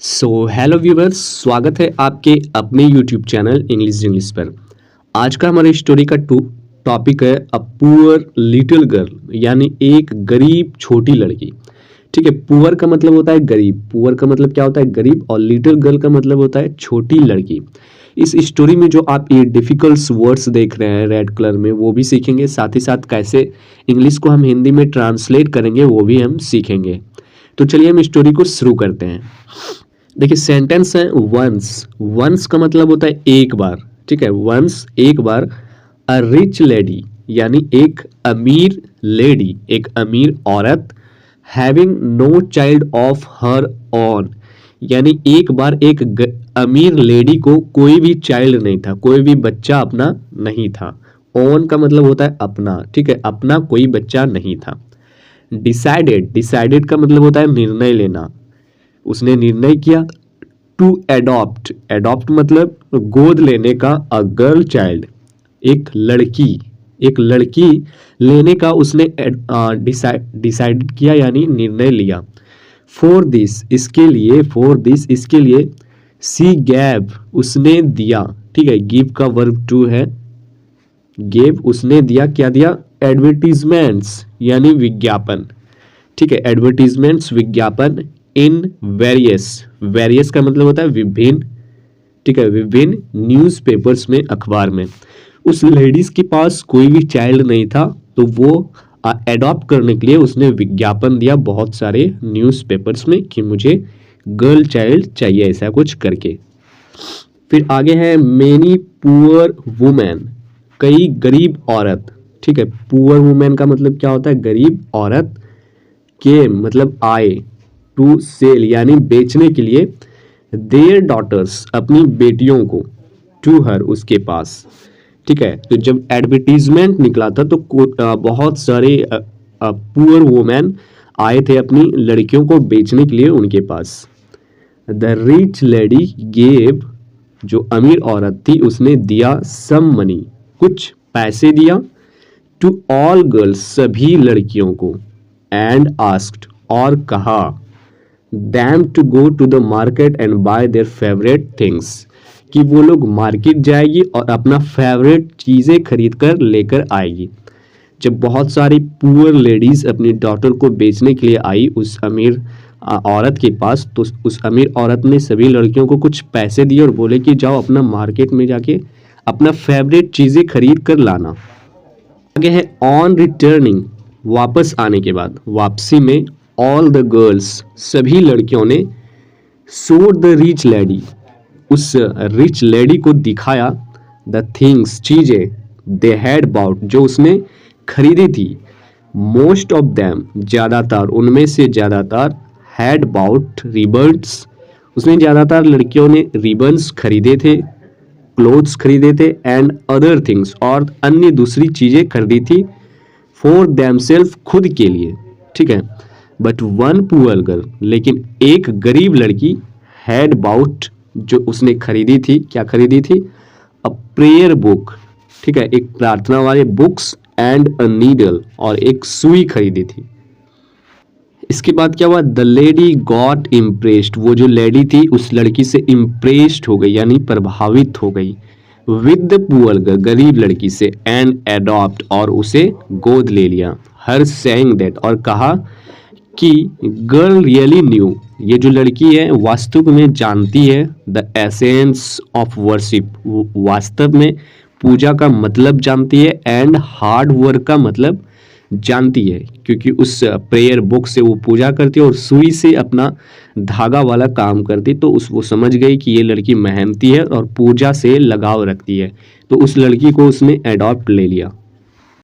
Hello viewers, स्वागत है आपके अपने यूट्यूब चैनल इंग्लिश पर। आज का हमारे स्टोरी का टॉपिक है अ पुअर लिटिल गर्ल, यानी एक गरीब छोटी लड़की। ठीक है, पुअर का मतलब होता है गरीब, पुअर का मतलब क्या होता है गरीब, और लिटिल गर्ल का मतलब होता है छोटी लड़की। इस स्टोरी में जो आप ये डिफिकल्ट वर्ड्स देख रहे हैं रेड कलर में, वो भी सीखेंगे, साथ ही साथ कैसे इंग्लिश को हम हिंदी में ट्रांसलेट करेंगे वो भी हम सीखेंगे। तो चलिए हम स्टोरी को शुरू करते हैं। देखिए सेंटेंस है वंस। वंस का मतलब होता है एक बार। ठीक है, वंस एक बार। अ रिच लेडी यानी एक अमीर लेडी, एक अमीर औरत। Having no child of her own, यानी एक बार एक अमीर लेडी को कोई भी चाइल्ड नहीं था, कोई भी बच्चा अपना नहीं था। ओन का मतलब होता है अपना। ठीक है, अपना कोई बच्चा नहीं था। डिसाइडेड, डिसाइडेड का मतलब होता है निर्णय लेना। उसने निर्णय किया। टू एडॉप्ट, एडॉप्ट मतलब गोद लेने का। अ गर्ल चाइल्ड, एक लड़की, एक लड़की लेने का उसने डिसाइड किया यानी निर्णय लिया। फॉर दिस, इसके लिए, फॉर दिस इसके लिए। सी गैव, उसने दिया। ठीक है, गिव का वर्ब टू है। गेव उसने दिया, क्या दिया? एडवर्टीजमेंट्स यानी विज्ञापन। ठीक है, एडवर्टीजमेंट्स विज्ञापन। इन वेरियस, वेरियस का मतलब होता है विभिन्न। ठीक है, विभिन्न न्यूज़पेपर्स में, अखबार में। उस लेडीज के पास कोई भी चाइल्ड नहीं था, तो वो एडॉप्ट करने के लिए उसने विज्ञापन दिया बहुत सारे न्यूज़पेपर्स में कि मुझे गर्ल चाइल्ड चाहिए, ऐसा कुछ करके। फिर आगे है मेनी पुअर वुमेन, कई गरीब औरत। ठीक है, पुअर वुमेन का मतलब क्या होता है? गरीब औरत। के मतलब आए। टू सेल यानी बेचने के लिए। देयर डॉटर्स, अपनी बेटियों को। टू हर, उसके पास। ठीक है, तो जब एडवर्टीजमेंट निकला था तो बहुत सारे पुअर वुमेन आए थे अपनी लड़कियों को बेचने के लिए उनके पास। द रिच लेडी गेव, जो अमीर औरत थी उसने दिया सम मनी, कुछ पैसे दिया। टू ऑल गर्ल्स, सभी लड़कियों को। एंड आस्क्ड, और कहा। them to go to the market and buy their favorite things, कि वो लोग मार्केट जाएगी और अपना फेवरेट चीज़ें खरीद कर लेकर आएगी। जब बहुत सारी पुअर लेडीज अपनी डॉटर को बेचने के लिए आई उस अमीर औरत के पास, तो उस अमीर औरत ने सभी लड़कियों को कुछ पैसे दिए और बोले कि जाओ अपना मार्केट में जाके अपना फेवरेट चीज़ें खरीद कर लाना। आगे है ऑन रिटर्निंग, वापस आने के बाद, वापसी में। ऑल द गर्ल्स, सभी लड़कियों ने। शोड द रिच लेडी, उस रिच लेडी को दिखाया। द थिंग्स, चीजें। दे हैड बाउट, जो उसने खरीदी थी। मोस्ट ऑफ देम, ज्यादातर, उनमें से ज्यादातर। हैड बाउट रिबन्स, उसने ज्यादातर लड़कियों ने रिबन्स खरीदे थे, क्लोथ्स खरीदे थे। एंड अदर थिंग्स, और अन्य दूसरी चीजें खरीदी थी। फॉर देमसेल्फ, खुद के लिए। ठीक है, बट वन पुअर गर्ल, लेकिन एक गरीब लड़की। हैड बाउट, जो उसने खरीदी थी, क्या खरीदी थी? A prayer book. ठीक है, एक प्रार्थना वाले बुक्स। एंड अ नीडल, और एक सुई खरीदी थी। इसके बाद क्या हुआ? द लेडी गॉट इम्प्रेस्ड, वो जो लेडी थी उस लड़की से इम्प्रेस्ड हो गई यानी प्रभावित हो गई। विद द पुअर गर्ल, गरीब लड़की से। एंड एडॉप्ट, और उसे गोद ले लिया। हर सेइंग दैट, और कहा कि गर्ल रियली न्यू, ये जो लड़की है वास्तव में जानती है। द एसेंस ऑफ वर्शिप, वास्तव में पूजा का मतलब जानती है। एंड हार्ड वर्क का मतलब जानती है, क्योंकि उस प्रेयर बुक से वो पूजा करती है और सुई से अपना धागा वाला काम करती, तो वो समझ गई कि ये लड़की मेहनती है और पूजा से लगाव रखती है, तो उस लड़की को उसने एडॉप्ट ले लिया।